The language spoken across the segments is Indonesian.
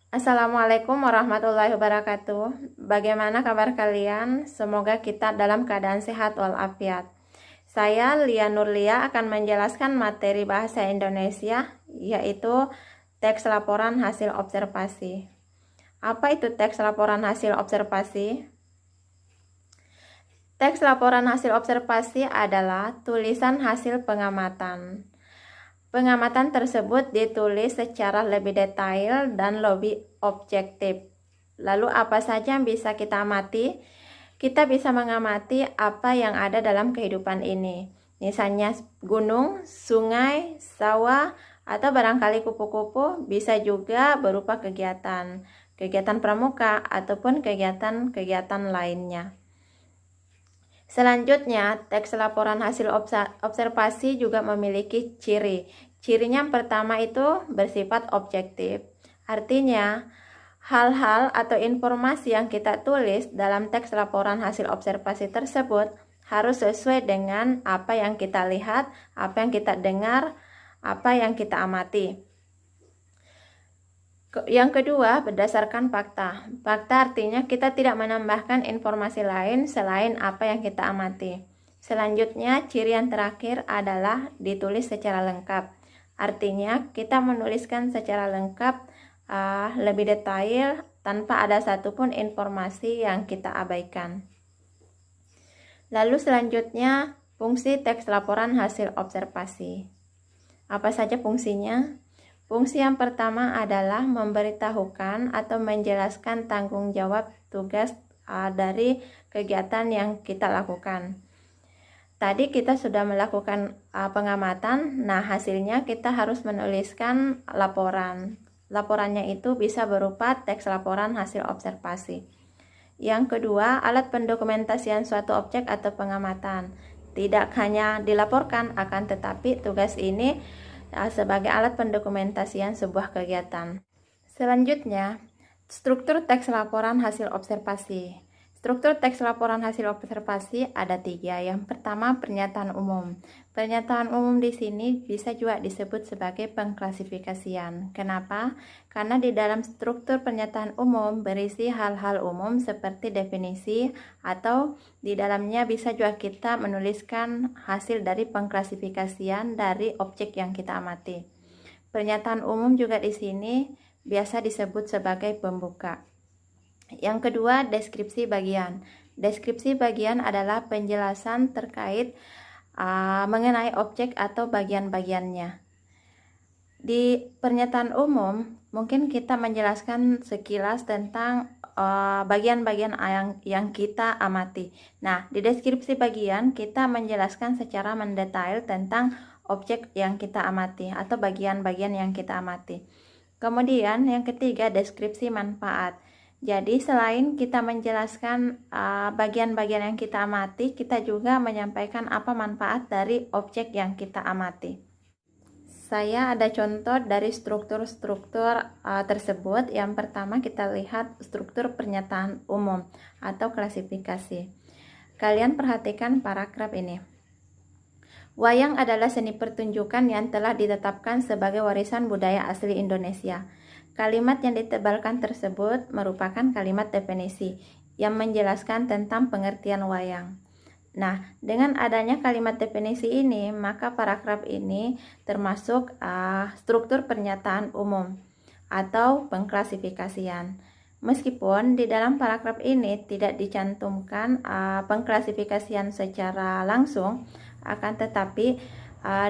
Assalamualaikum warahmatullahi wabarakatuh. Bagaimana kabar kalian? Semoga kita dalam keadaan sehat walafiat. Saya Lia Nurlia akan menjelaskan materi bahasa Indonesia, yaitu teks laporan hasil observasi. Apa itu teks laporan hasil observasi? Teks laporan hasil observasi adalah tulisan hasil pengamatan. Pengamatan tersebut ditulis secara lebih detail dan lebih objektif. Lalu apa saja yang bisa kita amati? Kita bisa mengamati apa yang ada dalam kehidupan ini. Misalnya gunung, sungai, sawah, atau barangkali kupu-kupu, bisa juga berupa kegiatan pramuka ataupun kegiatan-kegiatan lainnya. Selanjutnya, teks laporan hasil observasi juga memiliki ciri. Cirinya yang pertama itu bersifat objektif. Artinya, hal-hal atau informasi yang kita tulis dalam teks laporan hasil observasi tersebut harus sesuai dengan apa yang kita lihat, apa yang kita dengar, apa yang kita amati. Yang kedua, berdasarkan fakta. Fakta artinya kita tidak menambahkan informasi lain selain apa yang kita amati. Selanjutnya, ciri yang terakhir adalah ditulis secara lengkap. Artinya, kita menuliskan secara lengkap, lebih detail, tanpa ada satupun informasi yang kita abaikan. Lalu selanjutnya, fungsi teks laporan hasil observasi. Apa saja fungsinya? Fungsi yang pertama adalah memberitahukan atau menjelaskan tanggung jawab tugas dari kegiatan yang kita lakukan. Tadi kita sudah melakukan pengamatan, nah hasilnya kita harus menuliskan laporan. Laporannya itu bisa berupa teks laporan hasil observasi. Yang kedua, alat pendokumentasian suatu objek atau pengamatan. Tidak hanya dilaporkan, akan tetapi tugas ini sebagai alat pendokumentasian sebuah kegiatan. Selanjutnya, struktur teks laporan hasil observasi. Struktur teks laporan hasil observasi ada 3. Yang pertama, pernyataan umum. Pernyataan umum di sini bisa juga disebut sebagai pengklasifikasian. Kenapa? Karena di dalam struktur pernyataan umum berisi hal-hal umum seperti definisi, atau di dalamnya bisa juga kita menuliskan hasil dari pengklasifikasian dari objek yang kita amati. Pernyataan umum juga di sini biasa disebut sebagai pembuka. Yang kedua, deskripsi bagian. Deskripsi bagian adalah penjelasan terkait mengenai objek atau bagian-bagiannya. Di pernyataan umum, mungkin kita menjelaskan sekilas tentang bagian-bagian yang kita amati. Nah, di deskripsi bagian, kita menjelaskan secara mendetail tentang objek yang kita amati atau bagian-bagian yang kita amati. Kemudian, yang ketiga, deskripsi manfaat. Jadi selain kita menjelaskan bagian-bagian yang kita amati, kita juga menyampaikan apa manfaat dari objek yang kita amati. Saya ada contoh dari struktur-struktur tersebut. Yang pertama kita lihat struktur pernyataan umum atau klasifikasi. Kalian perhatikan paragraf ini. Wayang adalah seni pertunjukan yang telah ditetapkan sebagai warisan budaya asli Indonesia. Kalimat yang ditebalkan tersebut merupakan kalimat definisi yang menjelaskan tentang pengertian wayang. Nah, dengan adanya kalimat definisi ini, maka paragraf ini termasuk struktur pernyataan umum atau pengklasifikasian. Meskipun di dalam paragraf ini tidak dicantumkan pengklasifikasian secara langsung, akan tetapi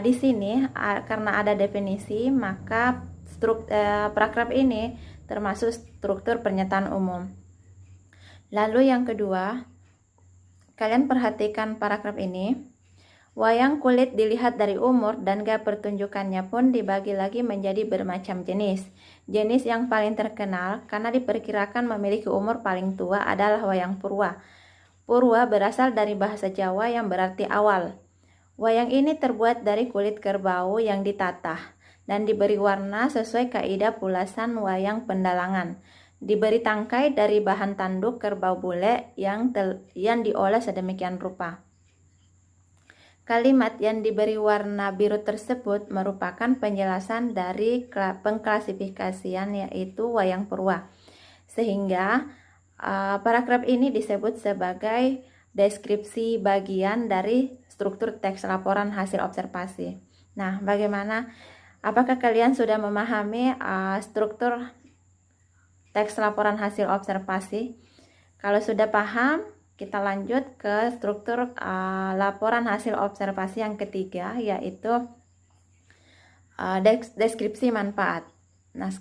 di sini karena ada definisi, maka paragraf ini termasuk struktur pernyataan umum. Lalu yang kedua, kalian perhatikan paragraf ini. Wayang kulit dilihat dari umur dan gaya pertunjukannya pun dibagi lagi menjadi bermacam jenis. Jenis yang paling terkenal karena diperkirakan memiliki umur paling tua adalah wayang purwa. Purwa berasal dari bahasa Jawa yang berarti awal. Wayang ini terbuat dari kulit kerbau yang ditatah dan diberi warna sesuai kaidah pulasan wayang pendalangan. Diberi tangkai dari bahan tanduk kerbau bule yang diolah sedemikian rupa. Kalimat yang diberi warna biru tersebut merupakan penjelasan dari pengklasifikasian, yaitu Wayang Purwa. Sehingga paragraf ini disebut sebagai deskripsi bagian dari struktur teks laporan hasil observasi. Nah, bagaimana? Apakah kalian sudah memahami struktur teks laporan hasil observasi? Kalau sudah paham, kita lanjut ke struktur laporan hasil observasi yang ketiga, yaitu deskripsi manfaat. Nah,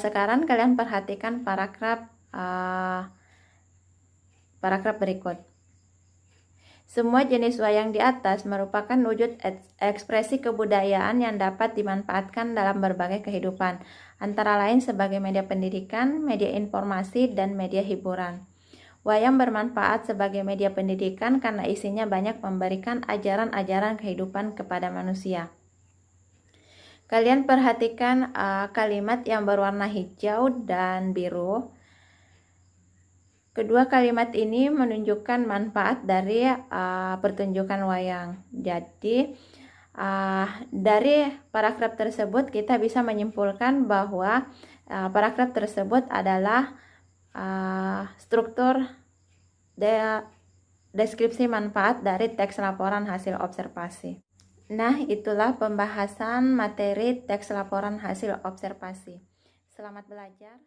sekarang kalian perhatikan paragraf berikut. Semua jenis wayang di atas merupakan wujud ekspresi kebudayaan yang dapat dimanfaatkan dalam berbagai kehidupan, antara lain sebagai media pendidikan, media informasi, dan media hiburan. Wayang bermanfaat sebagai media pendidikan karena isinya banyak memberikan ajaran-ajaran kehidupan kepada manusia. Kalian perhatikan kalimat yang berwarna hijau dan biru. Kedua kalimat ini menunjukkan manfaat dari pertunjukan wayang. Jadi, dari paragraf tersebut kita bisa menyimpulkan bahwa paragraf tersebut adalah struktur deskripsi manfaat dari teks laporan hasil observasi. Nah, itulah pembahasan materi teks laporan hasil observasi. Selamat belajar.